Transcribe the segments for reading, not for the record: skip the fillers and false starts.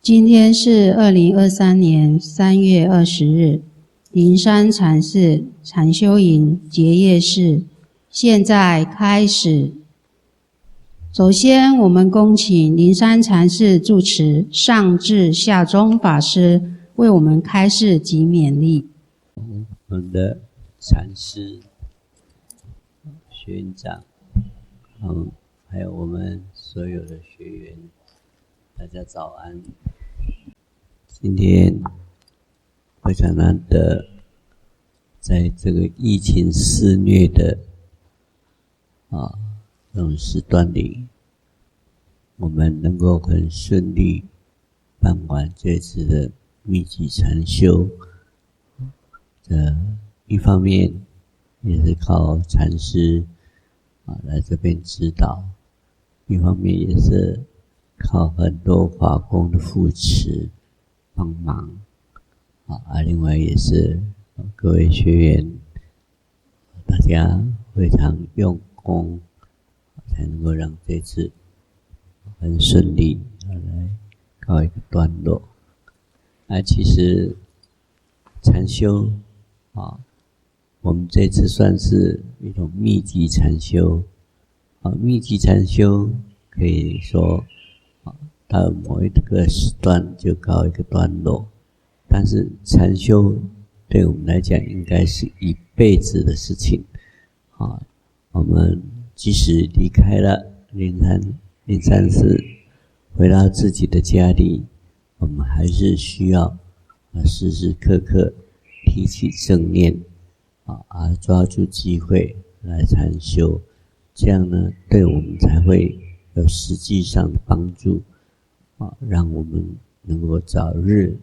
今天是2023年3月20日，灵山禅寺禅修营结业式，现在开始。首先，我们恭请灵山禅寺住持上智下宗法师为我们开示及勉励。我们的禅师、学院长，还有我们所有的学员，大家早安。今天非常难得，在这个疫情肆虐的这种时段里，我们能够很顺利办完这次的密集禅修。一方面也是靠禅师来这边指导，一方面也是靠很多法工的扶持帮忙另外也是各位学员大家非常用功，才能够让这次很顺利来告一个段落。其实禅修我们这次算是一种密集禅修密集禅修可以说到某一个时段就告一个段落，但是禅修对我们来讲应该是一辈子的事情我们即使离开了灵山寺，回到自己的家里，我们还是需要时时刻刻提起正念抓住机会来禅修，这样呢对我们才会有实际上的帮助让我们能够早日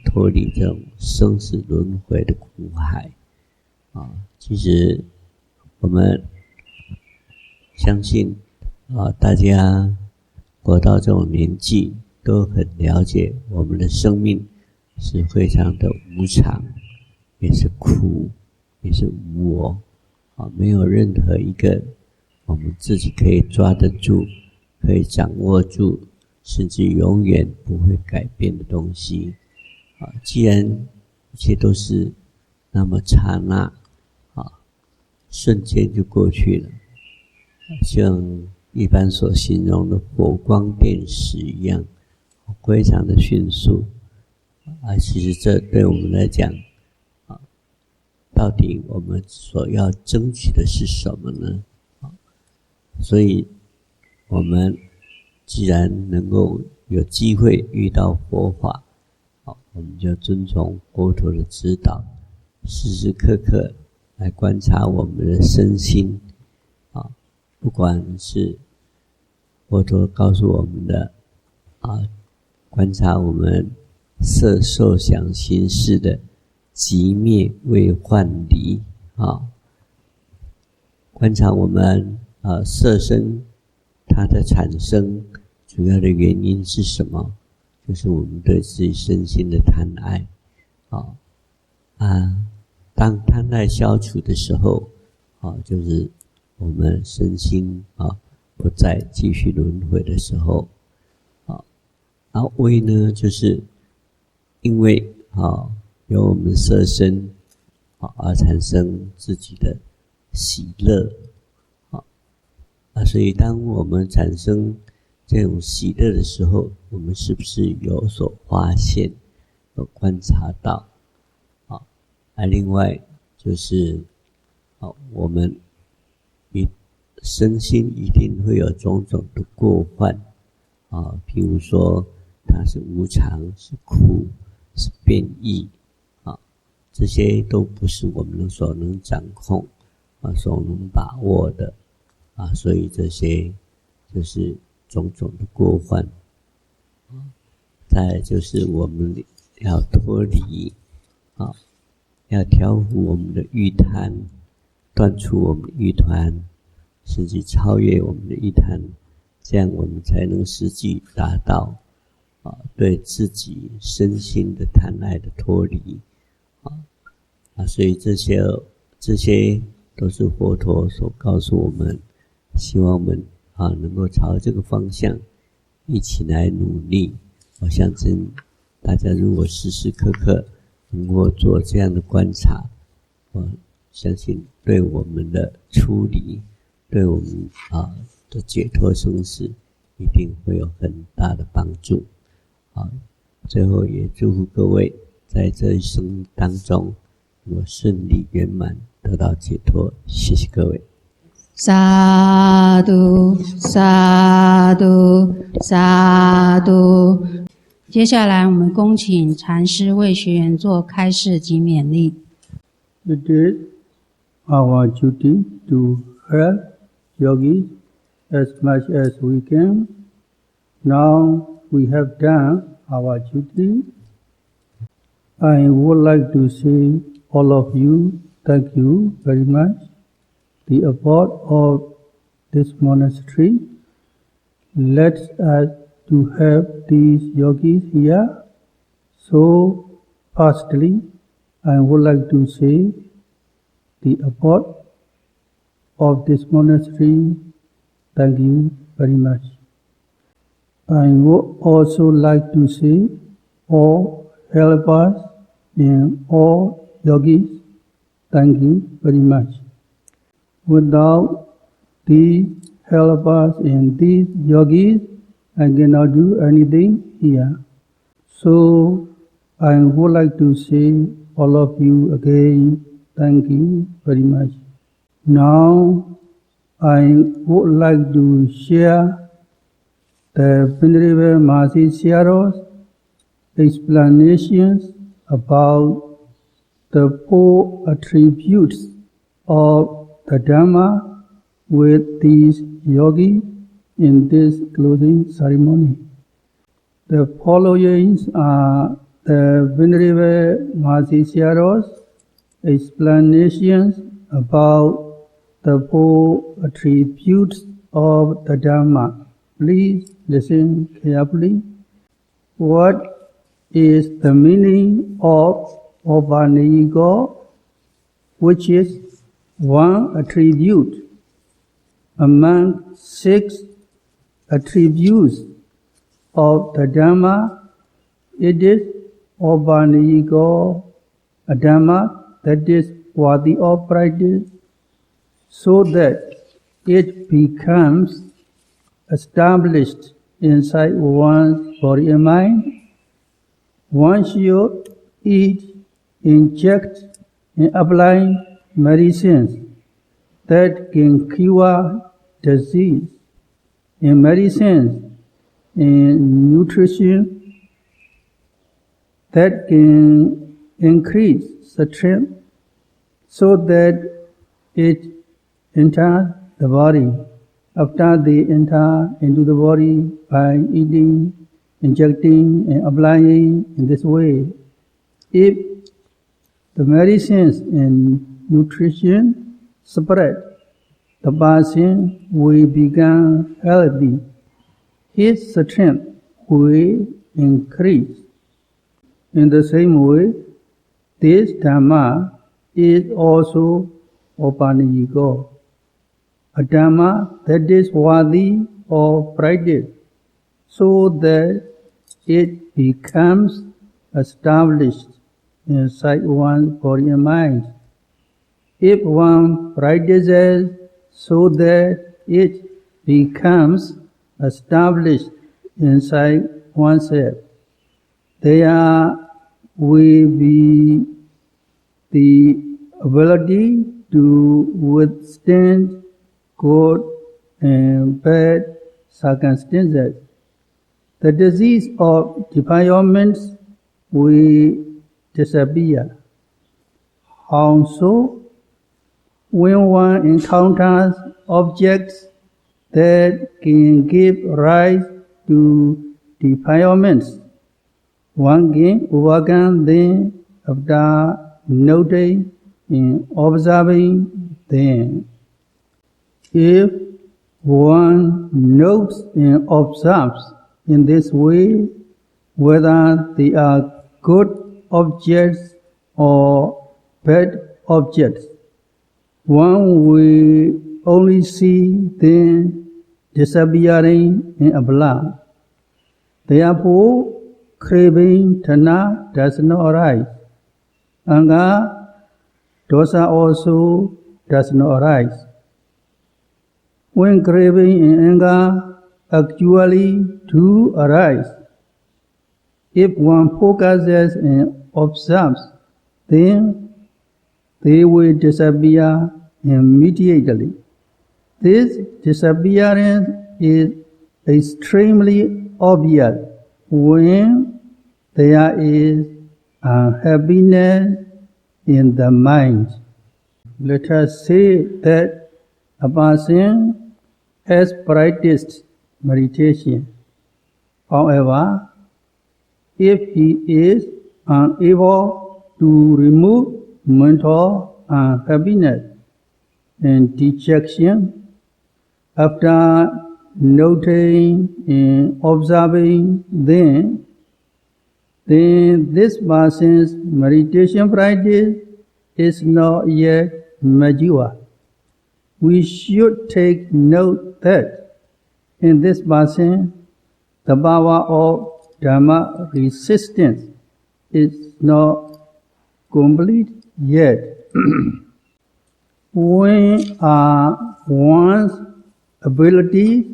脱离这种生死轮回的苦海其实我们相信大家活到这种年纪都很了解我们的生命是非常的无常，也是苦，也是无我没有任何一个我们自己可以抓得住，可以掌握住，甚至永远不会改变的东西既然一切都是那么刹那瞬间就过去了，像一般所形容的火光电石一样，非常的迅速其实这对我们来讲到底我们所要争取的是什么呢所以我们既然能够有机会遇到佛法我们就遵从佛陀的指导，时时刻刻来观察我们的身心不管是佛陀告诉我们的观察我们色受想行识的即灭未幻离观察我们色身它的产生主要的原因是什么？就是我们对自己身心的贪爱当贪爱消除的时候就是我们身心不再继续轮回的时候为呢就是因为由我们色身而产生自己的喜乐所以当我们产生这种喜乐的时候，我们是不是有所发现，有观察到另外就是我们身心一定会有种种的过患譬如说它是无常，是苦，是变异这些都不是我们所能掌控所能把握的所以这些就是种种的过患再来就是我们要脱离要调伏我们的欲贪，断除我们的欲贪，甚至超越我们的欲贪，这样我们才能实际达到对自己身心的贪爱的脱离所以这些都是佛陀所告诉我们，希望我们能够朝这个方向一起来努力我相信大家如果时时刻刻能够做这样的观察，我相信对我们的处理，对我们的解脱生死一定会有很大的帮助。最后也祝福各位在这一生当中能够顺利圆满得到解脱，谢谢各位。萨嘟萨嘟萨嘟。接下来我们恭请禅师为学员做开示及勉励。It is our duty to help yogis as much as we can. Now we have done our duty. I would like to say all of you, thank you very much. The abbot of this monastery lets us to have these yogis here. So, firstly, I would like to say the abbot of this monastery, thank you very much. I would also like to say all helpers and all yogis, thank you very much. Without these helpers and these yogis, I cannot do anything here. So I would like to say all of you again, thank you very much. Now I would like to share the Venerable Mahasi Sayadaw's explanations about the 4 attributes of the Dhamma with these yogis in this closing ceremony. The following are the Venerable Mahasi Sayadaw's explanations about the 4 attributes of the Dhamma. Please listen carefully. What is the meaning of Opanayiko, which is 1 attribute among 6 attributes of the Dhamma? It is Opanayiko, a Dhamma that is worthy of practice, so that it becomes established inside one's body and mind. One should eat, inject, and apply medicines that can cure disease, and medicines and nutrition that can increase strength, so that it enters the body. After they enter into the body by eating, injecting, and applying in this way, if the medicines and nutrition spread, the person will become healthy. His strength will increase. In the same way, this Dhamma is also Opanayiko, a Dhamma that is worthy of practice, so that it becomes established inside one's body and mind. If one practices so that it becomes established inside oneself, there will be the ability to withstand good and bad circumstances. The disease of defilements will disappear. How so? When one encounters objects that can give rise to defilements, one can overcome them after noting and observing them. If one notes and observes in this way, whether they are good objects or bad objects, one will only see them disappearing in a blur. Therefore, craving, tanha, does not arise. Anger, dosa also does not arise. When craving and anger actually do arise, if one focuses and observes, then they will disappear immediately. This disappearance is extremely obvious when there is unhappiness in the mind. Let us say that a person has practiced meditation. However, if he is unable to remove mental unhappiness and dejection, after noting and observing them, then this person's meditation practice is not yet mature. We should take note that in this person, the power of Dhamma resistance is not complete yet. When are one's abilities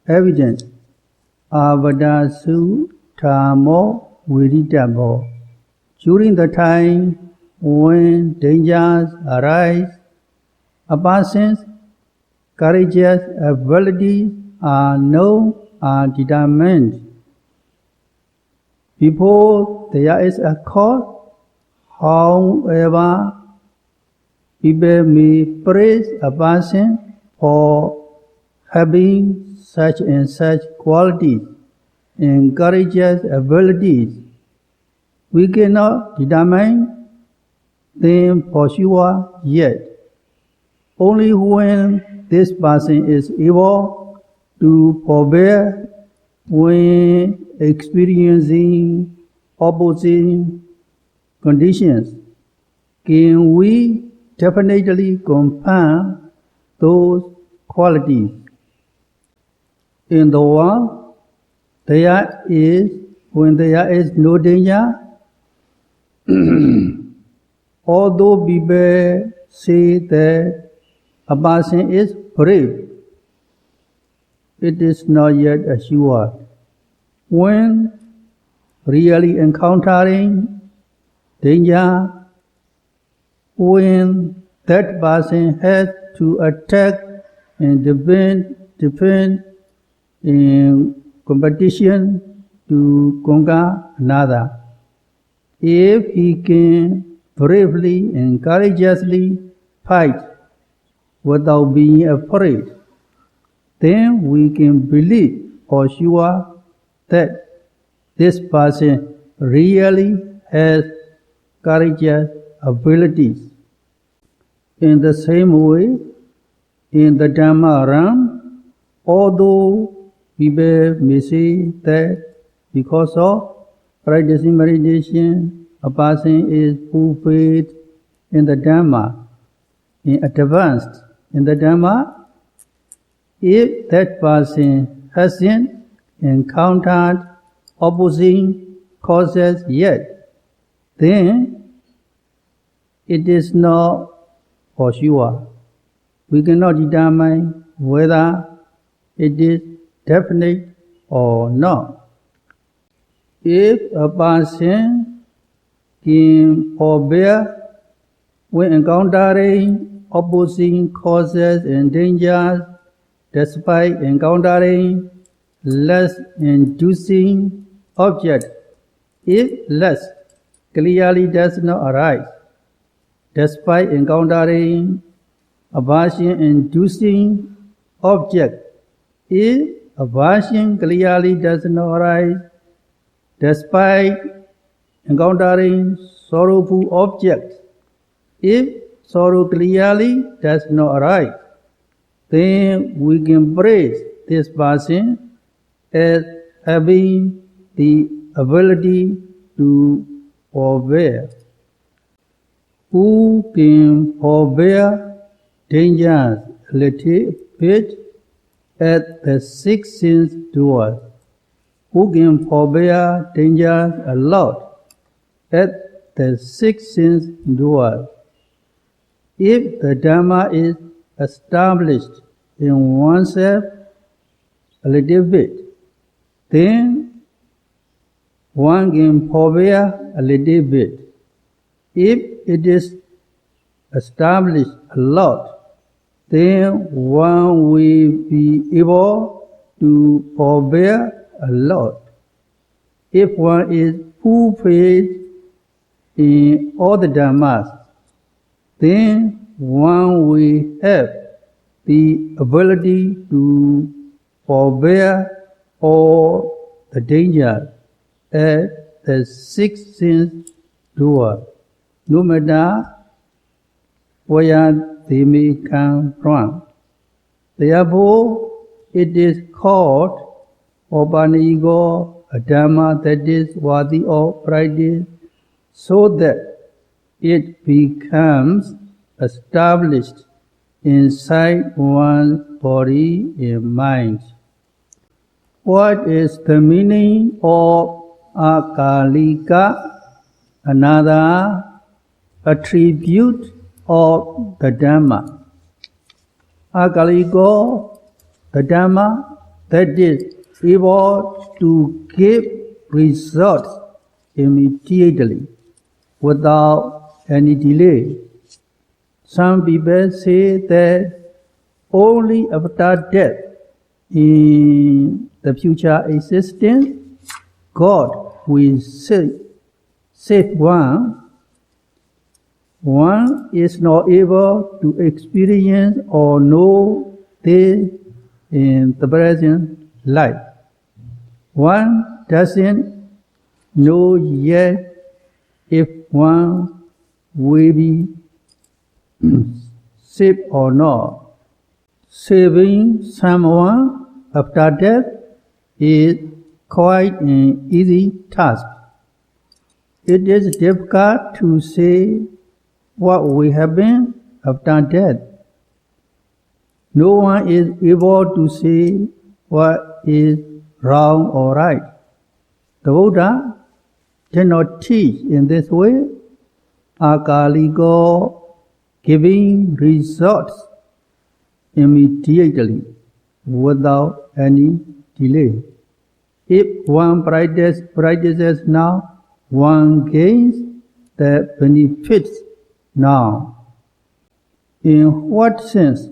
evident? Avadasu Thamo Viridabo. During the time when dangers arise, a person's courageous abilities are known and determined. Before there is a cause, however, people may praise a person for having such and such qualities and courageous abilities. We cannot determine them for sure yet. Only when this person is able to forbear when experiencing opposing conditions can we definitely confirm those qualities. In the world, when there is no danger, although people say that a person is brave, it is not yet assured. When really encountering danger, when that person has to attack and defend in competition to conquer another, if he can bravely and courageously fight without being afraid, then we can believe for sure that this person really has courageous abilities. In the same way, in the Dhamma realm, although people may say that because of practicing meditation, a person is fulfilled in the Dhamma, advanced in the Dhamma, if that person hasn't encountered opposing causes yet, then it is not for sure. We cannot determine whether it is definite or not. If a person can forbear when encountering opposing causes and dangers, despite encountering lust inducing object, if lust clearly does not arise, despite encountering aversion inducing object, if aversion clearly does not arise, despite encountering sorrowful objects, if sorrow clearly does not arise, then we can praise this person as having the ability to forbear. Who can forbear dangers a little bit at the six sense doors, who can forbear dangers a lot at the six sense doors. If the Dhamma is established in oneself a little bit, then one can forbear a little bit. If it is established a lot, then one will be able to forbear a lot. If one is full faith in all the Dhammas, then one will have the ability to forbear all the dangers at the six sense door, no matter where they may come from. Therefore, it is called Opanigo, a Dhamma that is worthy of practice, so that it becomes established inside one's body and mind. What is the meaning of Akalika? Another attribute of the Dhamma. Akaliko, the Dhamma that is able to give results immediately without any delay. Some people say that only after death in the future existence, God will save one. One is not able to experience or know this in the present life. One doesn't know yet if one will be saved or not. Saving someone after death is quite an easy task. It is difficult to say what will happen after death. No one is able to say what is wrong or right. The Buddha did not teach in this way. Akaliko, giving results immediately without any delay. If one practices now, one gains the benefits now. In what sense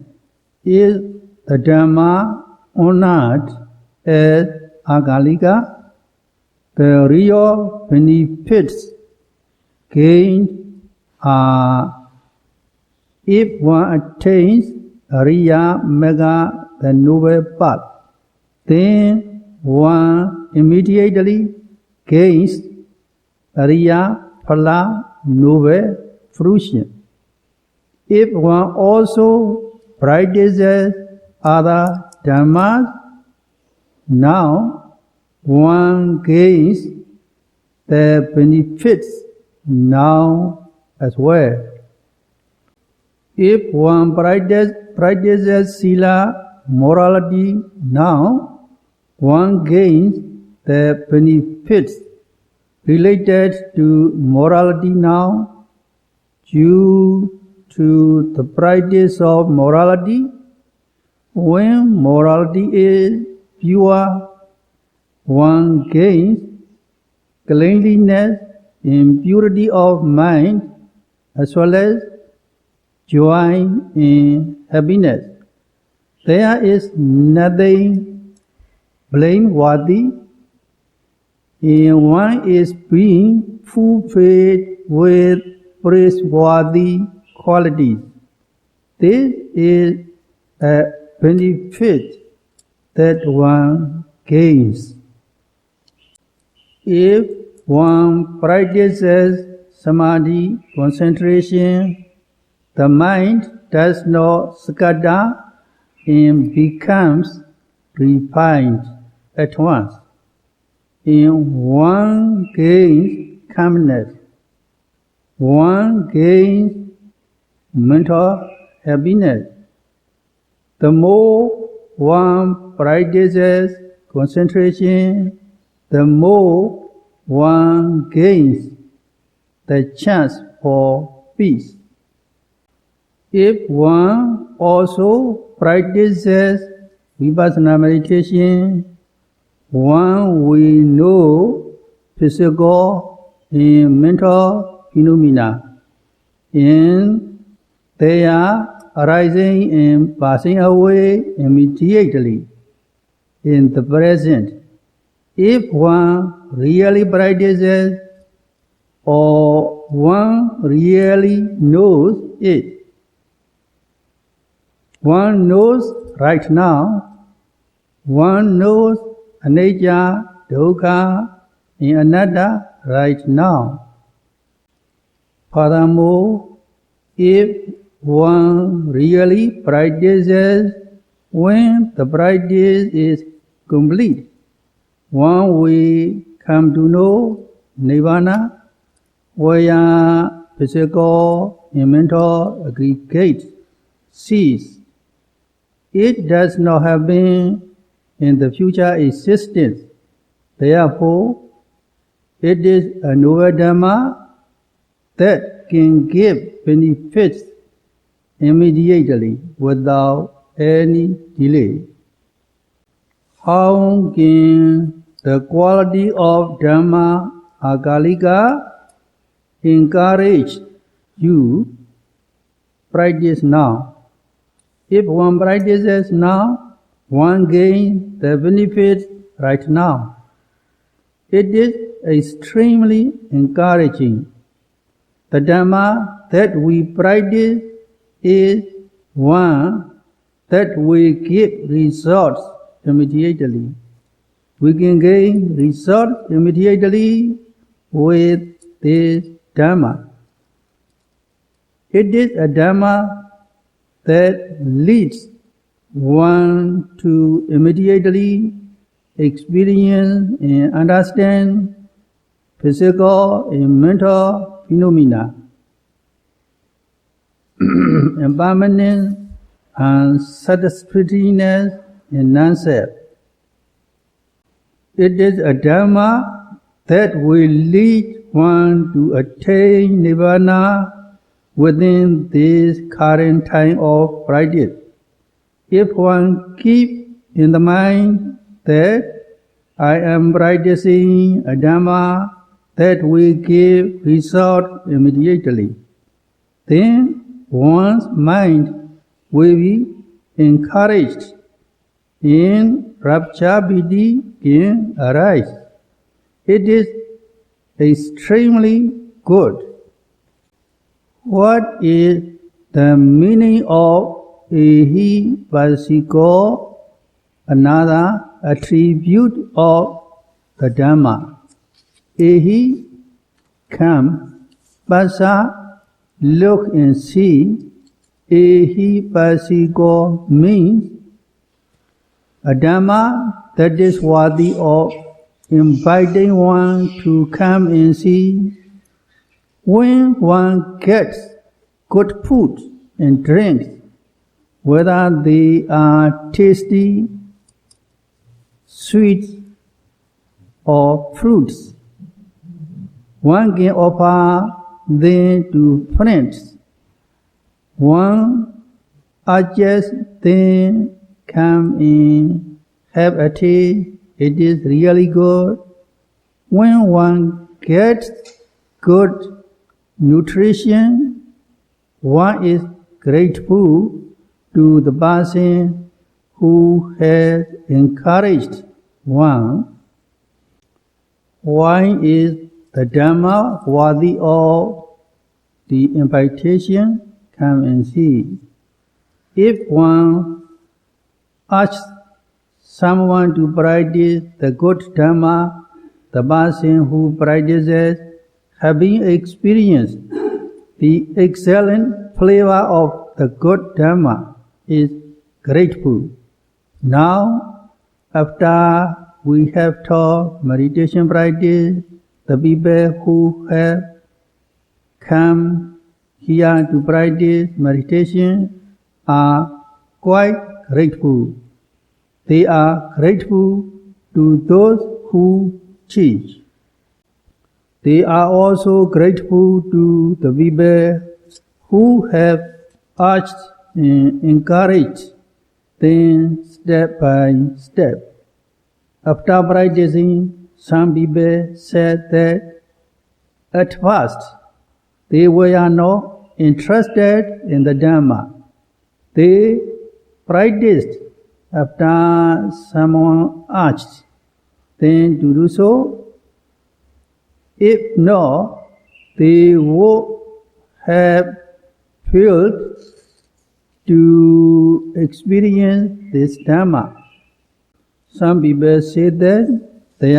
is the Dhamma honored as Akalika? The real benefits gained are if one attains Ariya Mega, the noble path, then one immediately gains Ariya Phala, noble fruition. If one also practices other Dhammas, now one gains the benefits now as well. If one practices Sila, morality now, one gains the benefits related to morality now. Due to the practice of morality, when morality is pure, one gains cleanliness and purity of mind as well as joy and happiness. There is nothing blameworthy, and one is being fulfilled with praiseworthy qualities. This is a benefit that one gains. If one practices samadhi, concentration, the mind does not scatter and becomes refined at once. And one gains calmness. One gains mental happiness. The more one practices concentration, the more one gains the chance for peace. If one also practices vipassana meditation, one will know physical and mental phenomena, and they are arising and passing away immediately in the present. If one really practices or one really knows it, one knows right now, one knows anicca, dukkha, and anatta right now. Furthermore, if one really practices, when the practice is complete, one will come to know Nirvana, where physical and mental aggregates cease. It does not have been in the future existence. Therefore, it is a noble Dhamma that can give benefits immediately without any delay. How can the quality of Dhamma Akalika encourage you practice now? If one practices now, one gains the benefits right now. It is extremely encouraging. The Dhamma that we practice is one that will give results immediately. We can gain results immediately with this Dhamma. It is a Dhamma that leads one to immediately experience and understand physical and mental phenomena, impermanence and satisfactoriness in non-self. It is a Dhamma that will lead one to attain Nirvana within this current time of practice. If one keeps in the mind that I am practicing a Dhamma that will give result immediately, then one's mind will be encouraged and rapture-piti can arise. It is extremely good. What is the meaning of ehipasiko, another attribute of the Dhamma? Ehi, come, passa, look and see. Ehipasiko means a Dhamma that is worthy of inviting one to come and see. When one gets good food and drinks, whether they are tasty, sweet, or fruits, one can offer them to friends. One urges them come and have a tea. It is really good. When one gets good nutrition, one is grateful to the person who has encouraged one. Why is the Dhamma worthy of the invitation? Come and see. If one asks someone to practice the good Dhamma, the person who practices, having experienced the excellent flavor of the good Dhamma, is grateful. Now, after we have taught meditation practice, the people who have come here to practice meditation are quite grateful. They are grateful to those who teach. They are also grateful to the people who have urged and encouraged them step by step. After practicing, some people said that at first they were not interested in the Dhamma. They practiced after someone asked them to do so. If not, they would have failed to experience this Dhamma. Some people say that they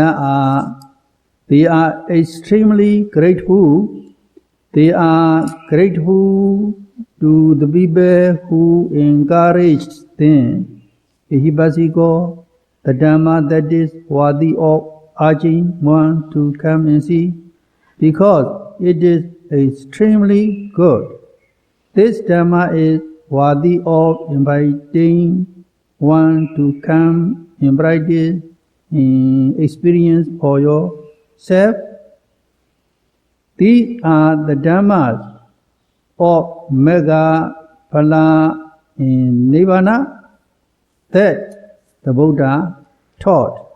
are extremely grateful. They are grateful to the people who encouraged them. Ihibasiko, the Dhamma that is worthy of urging one to come and see, because it is extremely good. This Dhamma is worthy of inviting one to come and practice and experience for yourself. These are the Dhammas of Megha, Phala, and Nibbana that the Buddha taught.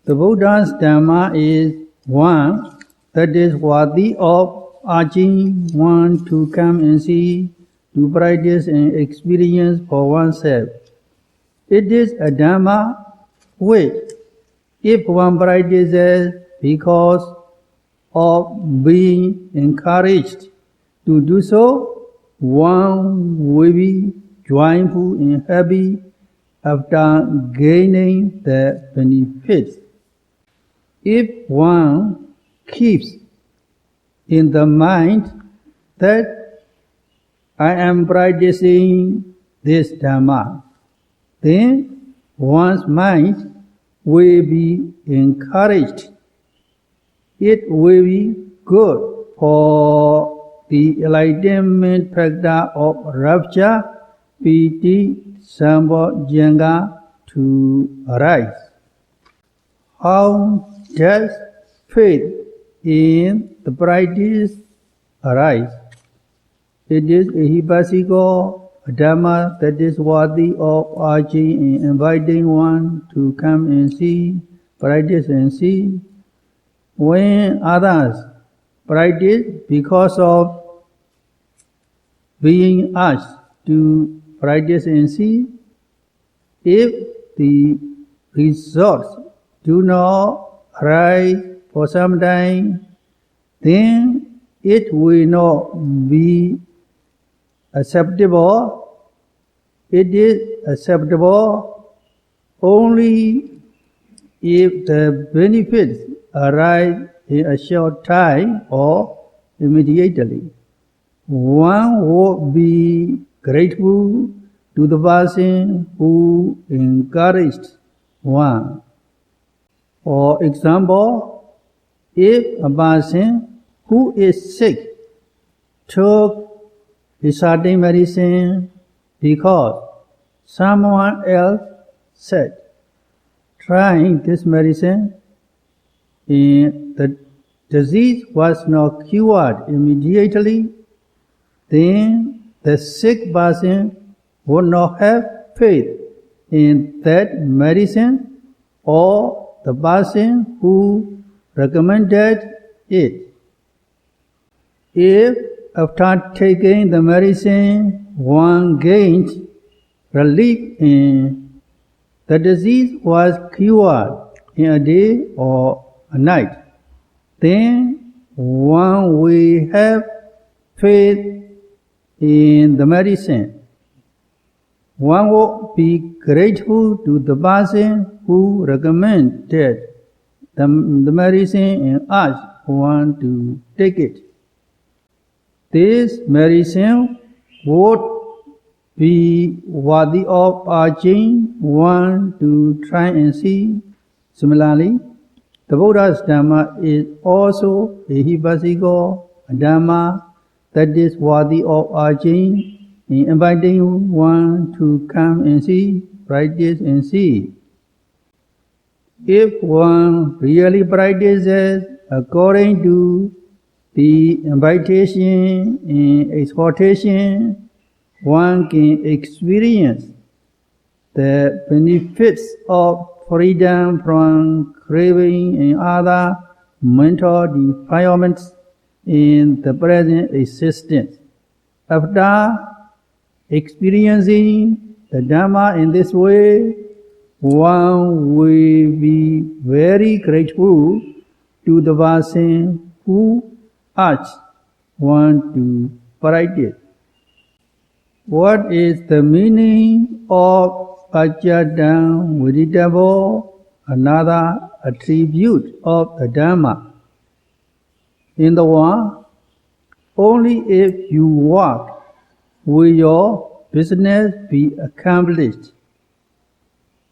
The Buddha's Dhamma is one that is worthy of urging one to come and see, to practice and experience for oneself. It is a Dhamma which, if one practices because of being encouraged to do so, one will be joyful and happy after gaining the benefits. If one keeps in the mind that I am practicing this Dhamma, then one's mind will be encouraged. It will be good for the enlightenment factor of rapture, piti, sambojjhanga to arise. How does faith in the practice arise? It is ihibasiko, a Dhamma that is worthy of urging and inviting one to come and see, practice and see. When others practice because of being asked to practice and see, if the results do not arise for some time, then it will not be acceptable. It is acceptable only if the benefits arise in a short time or immediately. One would be grateful to the person who encouraged one. For example, if a person who is sick took a certain medicine because someone else said, trying this medicine, and the disease was not cured immediately, then the sick person would not have faith in that medicine or the person who recommended it. If after taking the medicine one gained relief and the disease was cured in a day or a night, then one will have faith in the medicine. One will be grateful to the person who recommended the medicine and asked one to take it. This medicine would be worthy of urging one to try and see. Similarly, the Buddha's Dhamma is also a hibasiko, a Dhamma that is worthy of urging and inviting one to come and see, practice and see. If one really practices according to the invitation and exhortation, one can experience the benefits of freedom from craving and other mental defilements in the present existence. After experiencing the Dhamma in this way, one will be very grateful to the person who asked one to practice. What is the meaning of Pajjadam Viditavo, another attribute of the Dhamma? In the one, only if you work will your business be accomplished.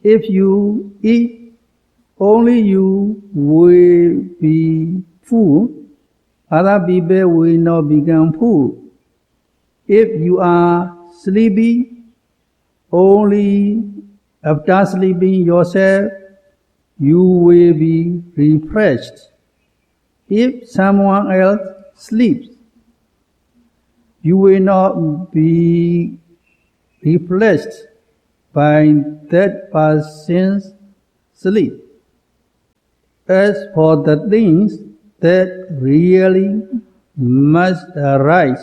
If you eat, only you will be full, other people will not become full. If you are sleepy, only after sleeping yourself, you will be refreshed. If someone else sleeps, you will not be refreshed by that person's sleep. As for the things that really must arise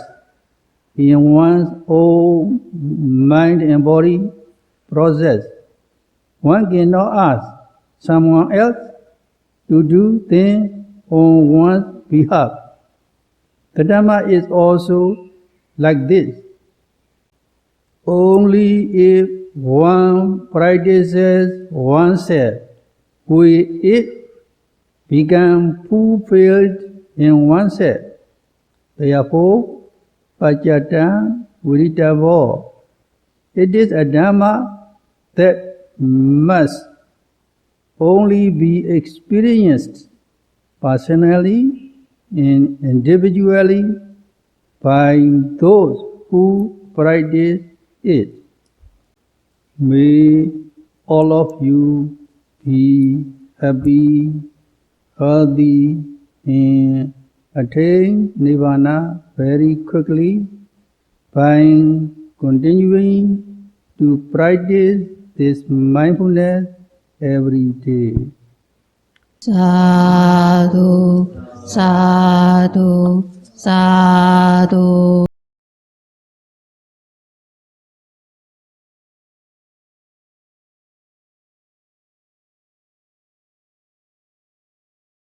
in one's own mind and body process, one cannot ask someone else to do them on one's behalf. The Dhamma is also like this. Only if one practices oneself will it become fulfilled in oneself. Therefore, Pajjadam Viditavo, it is a Dhamma that must only be experienced personally and individually by those who practice it. May all of you be happy, healthy, and attain Nirvana very quickly by continuing to practice this mindfulness every day. Sadhu, sadhu, sadhu.